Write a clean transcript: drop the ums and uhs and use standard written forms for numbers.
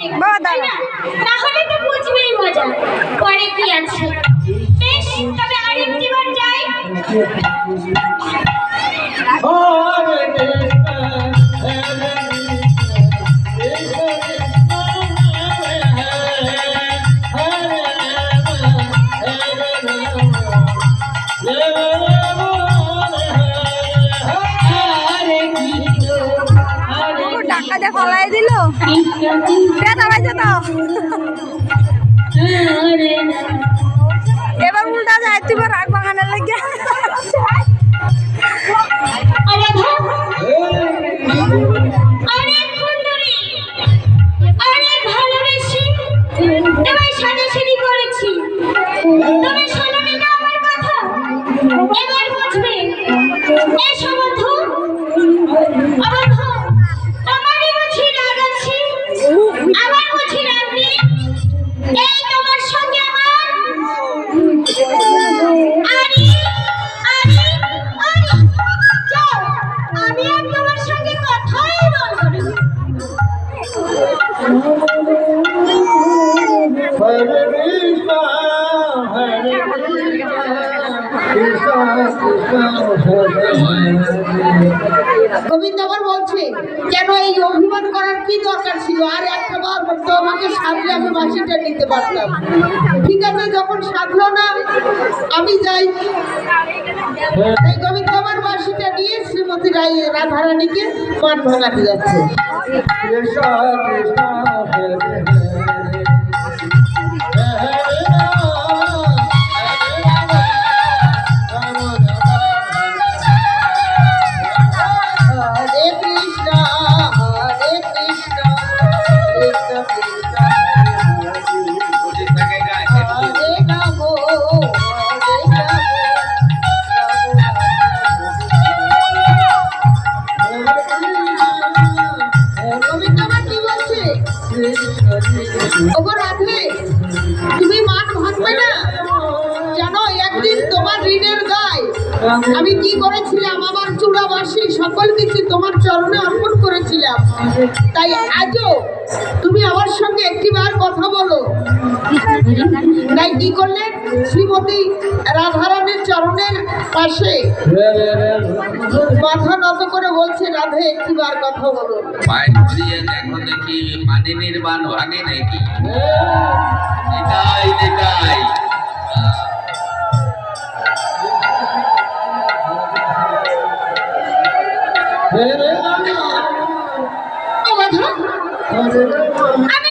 বাবা দাঁড়া, তাহলে তো বুঝবেই মজা পরে কি আছে। বেশ, তবে আরেকটি বার যাই। টাকা দিয়ে ফলাই দিল, দাঁড়াইছে তো এবার উল্টা যায়, তুই রাগ বাগানের লাগে গোবিন্দ আবার বলছে, কেন এই অভিমান করার কি দরকার ছিল? আর একটা বার তো আমাকে সাধলে আমি বাসিটা নিতে পারতাম। ঠিক আছে, যখন সাধলো না আমি যাই। তাই গোবিন্দ আবার বাসিটা নিয়ে শ্রীমতী রাধারানীকে মান ভাঙাতে যাচ্ছে। তুমি মান ভাঙবে না জানো? একদিন তোমার ঋণের দায় আমি কি করেছিলাম, আমার চূড়াবাসী সকল কিছু তোমার চরণে অর্পণ করেছিলাম। তাই আজও তুমি আমার সঙ্গে একটিবার কথা বলো। তাই কি করলেন, শ্রীমতী রাধারানীর চরণের পাশে মাথা নত করে বলছে, রাধে একটিবার কথা বলো। এখন দেখি পানি নির্মাণ ভাঙে নাকি? এটাই এটাই রাধা